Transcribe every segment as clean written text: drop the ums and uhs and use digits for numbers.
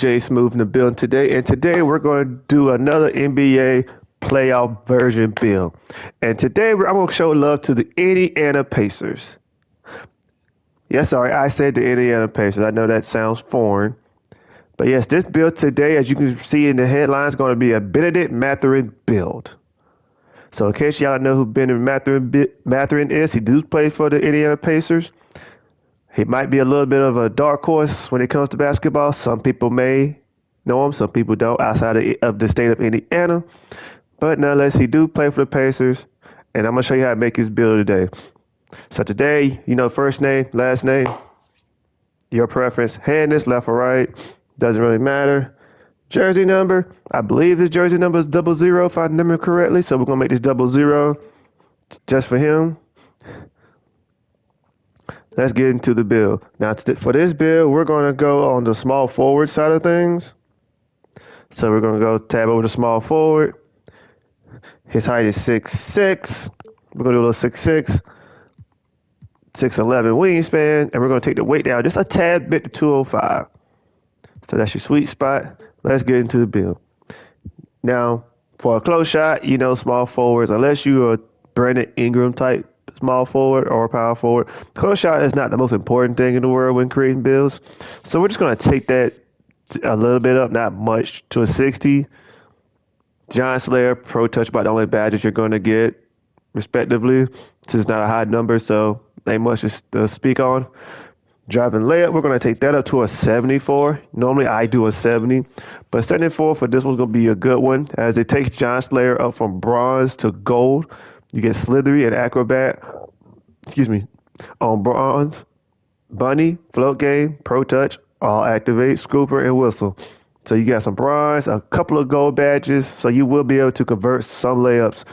Jsmooth in the building today, and today we're going to do another NBA playoff version build. And today I'm going to show love to the Indiana Pacers. Yes, sorry, I said the Indiana Pacers. I know that sounds foreign, but yes, this build today, as you can see in the headline, is going to be a Bennedict Mathurin build. So in case y'all know who Mathurin is, he does play for the Indiana Pacers. He might be a little bit of a dark horse when it comes to basketball. Some people may know him, some people don't outside of the state of Indiana. But nonetheless, he do play for the Pacers, and I'm going to show you how to make his build today. So today, first name, last name, your preference, handless, left or right, doesn't really matter. Jersey number, I believe his jersey number is 00 if I remember correctly, so we're going to make this 00 just for him. Let's get into the build. Now, for this build, we're going to go on the small forward side of things. So we're going to go tab over to small forward. His height is 6'6". We're going to do a little 6'6", 6'11" wingspan, and we're going to take the weight down just a tad bit to 205. So that's your sweet spot. Let's get into the build. Now, for a close shot, small forwards, unless you're a Brandon Ingram type small forward or power forward, close shot is not the most important thing in the world when creating builds. So we're just going to take that a little bit up, not much, to a 60. John Slayer, Pro Touch, about the only badges you're going to get, respectively. This is not a high number, so ain't much to speak on. Driving layup, we're going to take that up to a 74. Normally, I do a 70, but 74 for this one's going to be a good one, as it takes John Slayer up from bronze to gold. You get Slithery and Acrobat, on bronze. Bunny, Float Game, Pro Touch, All Activate, Scooper, and Whistle. So you got some bronze, a couple of gold badges, so you will be able to convert some layups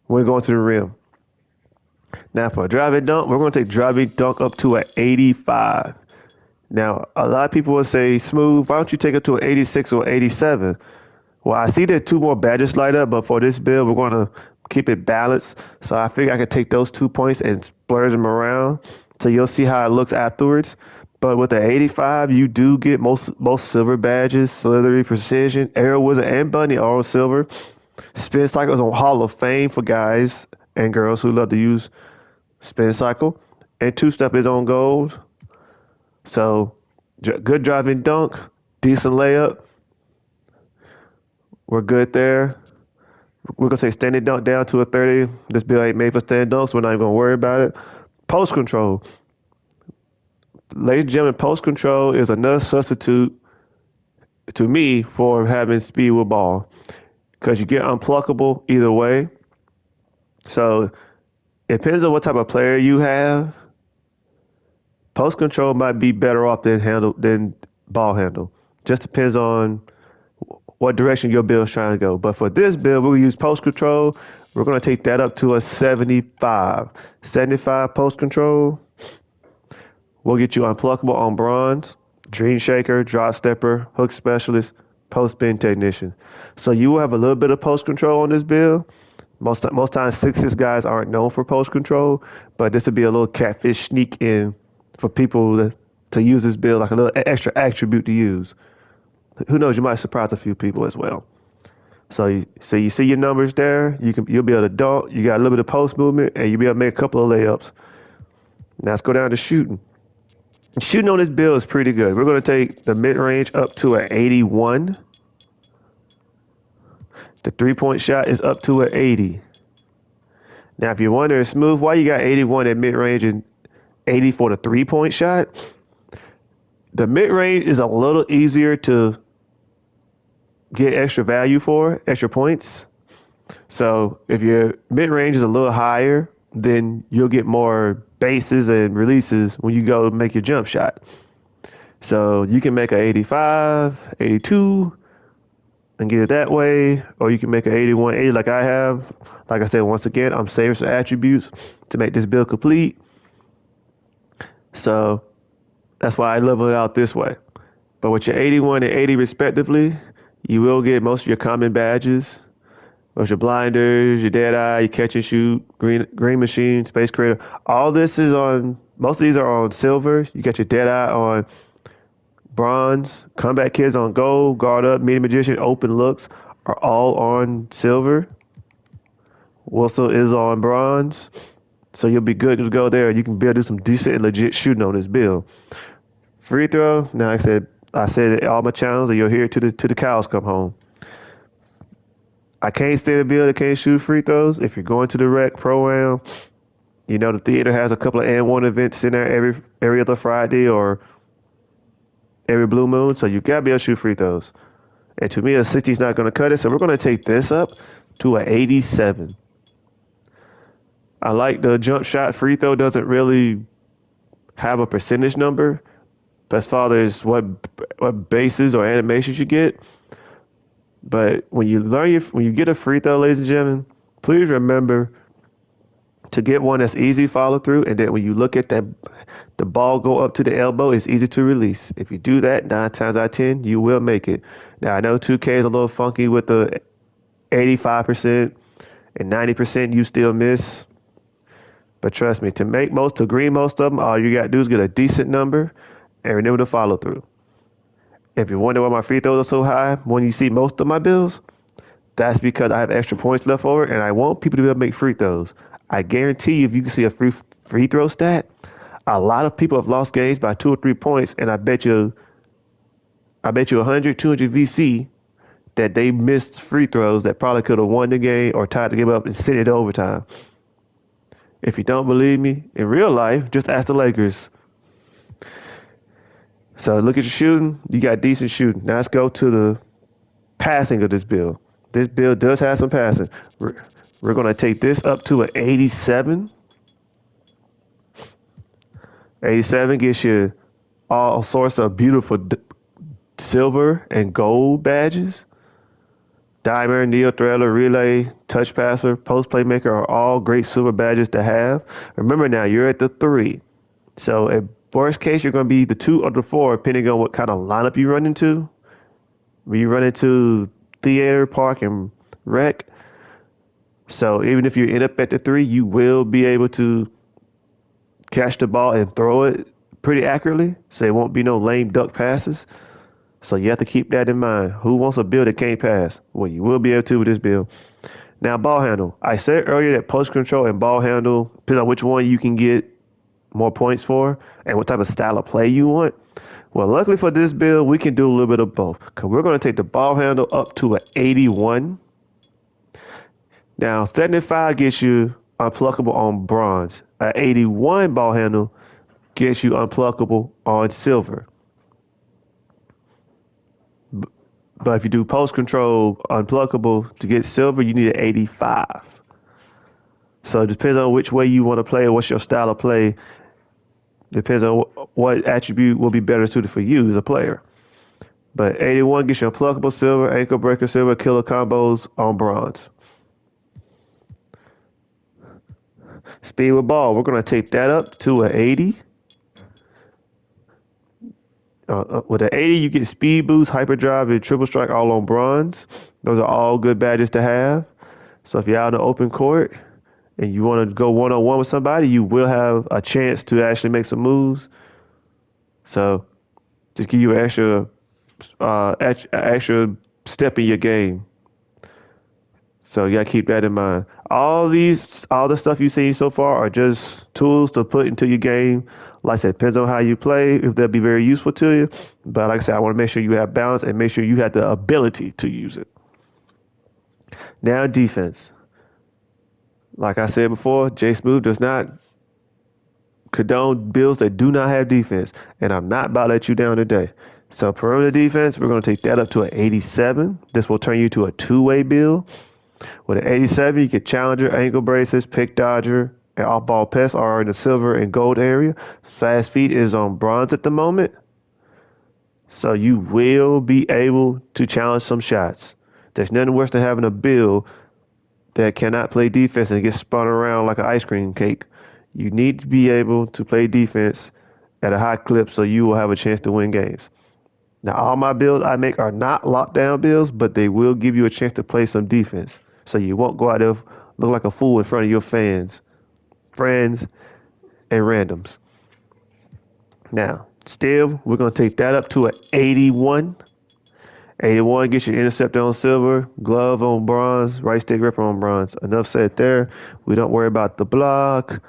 when going to the rim. Now for a driving dunk, we're going to take driving dunk up to an 85. Now, a lot of people will say, Smooth, why don't you take it to an 86 or 87? Well, I see that two more badges light up, but for this build, we're going to keep it balanced. So I figure I could take those 2 points and splurge them around. So you'll see how it looks afterwards. But with the 85, you do get most silver badges, Slithery, Precision, Arrow Wizard, and Bunny all silver. Spin Cycles on Hall of Fame for guys and girls who love to use Spin Cycle. And two-step is on gold. So good driving dunk, decent layup. We're good there. We're going to take standing dunk down to a 30. This build ain't made for standing dunks, so we're not even going to worry about it. Post control. Ladies and gentlemen, post control is another substitute to me for having speed with ball, because you get unpluckable either way. So it depends on what type of player you have. Post control might be better off than ball handle. Just depends on what direction your build is trying to go. But for this build, we're going to use post control. We're going to take that up to a 75. 75 post control. We'll get you unpluckable on bronze, dream shaker, drop stepper, hook specialist, post spin technician. So you will have a little bit of post control on this build. Most times 6'6" guys aren't known for post control, but this would be a little catfish sneak in for people to use this build, like a little extra attribute to use. Who knows, you might surprise a few people as well. So you see your numbers there. You'll be able to dunk. You got a little bit of post movement, and you'll be able to make a couple of layups. Now let's go down to shooting. Shooting on this build is pretty good. We're going to take the mid-range up to an 81. The three-point shot is up to an 80. Now, if you're wondering, Smooth, why you got 81 at mid-range and 80 for the three-point shot? The mid-range is a little easier to get extra value for, extra points. So if your mid-range is a little higher, then you'll get more bases and releases when you go make your jump shot. So you can make an 85, 82, and get it that way, or you can make an 81, 80 like I have. Like I said, once again, I'm saving some attributes to make this build complete. So that's why I level it out this way. But with your 81 and 80 respectively, you will get most of your common badges. Most your blinders, your dead eye, your catch and shoot, green machine, space creator. All this is on, most of these are on silver. You got your dead eye on bronze. Combat kits on gold. Guard up, Media Magician, open looks are all on silver. Whistle is on bronze. So you'll be good to go there. You can be able to do some decent and legit shooting on this build. Free throw. Now I said it all my channels, and you'll hear it to the cows come home. I can't stay the build that can't shoot free throws. If you're going to the rec pro-am, you know the theater has a couple of and1 events in there every other Friday or every blue moon, so you gotta be able to shoot free throws. And to me, a 60 is not going to cut it, so we're going to take this up to an 87. I like the jump shot. Free throw doesn't really have a percentage number, but as far as what bases or animations you get. But when you get a free throw, ladies and gentlemen, please remember to get one that's easy to follow through, and that when you look at the ball go up to the elbow, it's easy to release. If you do that 9 times out of 10, you will make it. Now I know 2K is a little funky with the 85% and 90% you still miss. But trust me, to green most of them, all you got to do is get a decent number and remember to follow through. If you wonder why my free throws are so high when you see most of my builds, that's because I have extra points left over and I want people to be able to make free throws. I guarantee you, if you can see a free throw stat, a lot of people have lost games by 2 or 3 points, and I bet you 100, 200 VC that they missed free throws that probably could have won the game or tied the game up and sent it to overtime. If you don't believe me, in real life, just ask the Lakers. So look at your shooting. You got decent shooting. Now let's go to the passing of this build. This build does have some passing. We're going to take this up to an 87. 87 gets you all sorts of beautiful silver and gold badges. Dimer, Neo Threader, Relay, Touch Passer, Post Playmaker are all great silver badges to have. Remember now, you're at the 3. So at worst case, you're going to be the 2 or the 4, depending on what kind of lineup you run into. When you run into theater, park, and rec. So even if you end up at the 3, you will be able to catch the ball and throw it pretty accurately. So it won't be no lame duck passes. So you have to keep that in mind. Who wants a build that can't pass? Well, you will be able to with this build. Now, ball handle. I said earlier that post control and ball handle, depending on which one you can get more points for and what type of style of play you want. Well, luckily for this build, we can do a little bit of both, because we're going to take the ball handle up to an 81. Now, 75 gets you unpluckable on bronze. An 81 ball handle gets you unpluckable on silver. But if you do post control unpluckable to get silver, you need an 85. So it depends on which way you want to play or what's your style of play. Depends on what attribute will be better suited for you as a player. But 81 gets you unpluckable silver, ankle breaker silver, killer combos on bronze. Speed with ball, we're going to take that up to an 80. With an 80, you get speed boost, hyperdrive, and triple strike all on bronze. Those are all good badges to have. So if you're out in the open court and you want to go one-on-one with somebody, you will have a chance to actually make some moves. So just give you an extra step in your game. So you got to keep that in mind. All the stuff you've seen so far are just tools to put into your game. Like I said, it depends on how you play, if they'll be very useful to you. But like I said, I want to make sure you have balance and make sure you have the ability to use it. Now, defense. Like I said before, Jsmooth does not condone builds that do not have defense. And I'm not about to let you down today. So perimeter defense, we're going to take that up to an 87. This will turn you to a two-way build. With an 87, you get challenger, ankle braces, pick dodger, and off-ball pests are in the silver and gold area. Fast feet is on bronze at the moment. So you will be able to challenge some shots. There's nothing worse than having a build that cannot play defense and gets spun around like an ice cream cake. You need to be able to play defense at a high clip so you will have a chance to win games. Now, all my builds I make are not lockdown builds, but they will give you a chance to play some defense. So you won't go out there look like a fool in front of your fans, friends, and randoms. Now, Still, we're going to take that up to an 81. 81 gets you interceptor on silver, glove on bronze, right stick gripper on bronze. Enough said there. We don't worry about the block.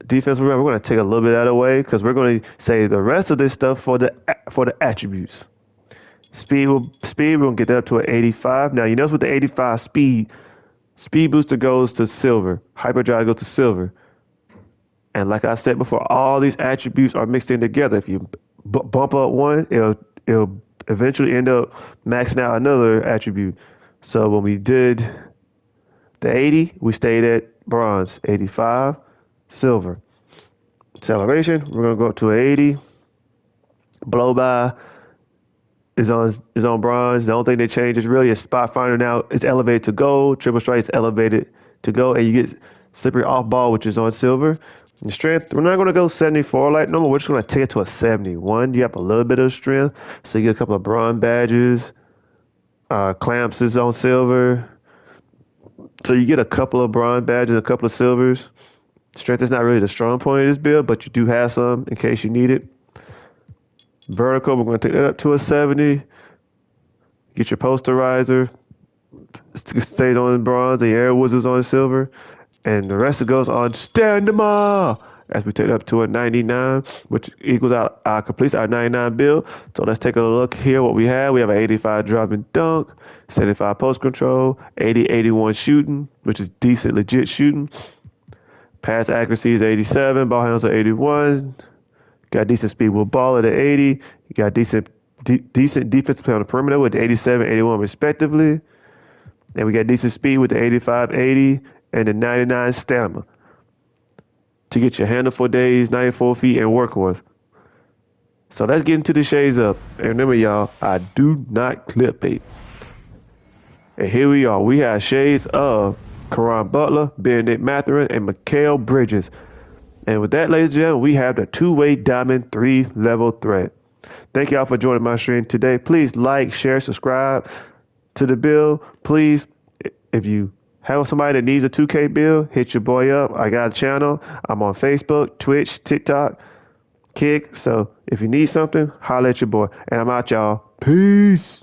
Defense, we're going to take a little bit out of the way because we're going to say the rest of this stuff for the attributes. Speed, we're going to get that up to an 85. Now, you notice with the 85 speed booster goes to silver. Hyperdrive goes to silver. And like I said before, all these attributes are mixed in together. If you bump up one, it'll eventually end up maxing out another attribute. So when we did the 80, we stayed at bronze. 85, silver. Acceleration, we're going to go up to an 80. Blow by is on bronze. The only thing they changed is really a spot finder now. It's elevated to gold. Triple strike is elevated to gold. And you get slippery off ball, which is on silver. And strength, we're not going to go 74 like normal. We're just going to take it to a 71. You have a little bit of strength. So you get a couple of bronze badges. Clamps is on silver. So you get a couple of bronze badges, a couple of silvers. Strength is not really the strong point of this build, but you do have some in case you need it. Vertical, we're going to take that up to a 70. Get your posterizer. Stays on bronze, and your air wizards on silver. And the rest of it goes on stand them all as we take it up to a 99, which equals out completes our 99 build. So let's take a look here what we have. We have an 85 drop and dunk, 75 post control, 81 shooting, which is decent, legit shooting. Pass accuracy is 87, ball handles are 81. Got decent speed with ball at 80. You got decent defensive play on the perimeter with the 87, 81 respectively. And we got decent speed with the 85, 80, and the 99 stamina to get your handle for days, 94 feet, and workhorse. So let's get into the shades up. And remember, y'all, I do not clip bait. And here we are. We have shades of Caron Butler, Bennedict Mathurin, and Mikal Bridges. And with that, ladies and gentlemen, we have the two-way diamond 3-level threat. Thank y'all for joining my stream today. Please like, share, subscribe to the build. Please, if you have somebody that needs a 2K build, hit your boy up. I got a channel. I'm on Facebook, Twitch, TikTok, Kick. So if you need something, holler at your boy. And I'm out, y'all. Peace.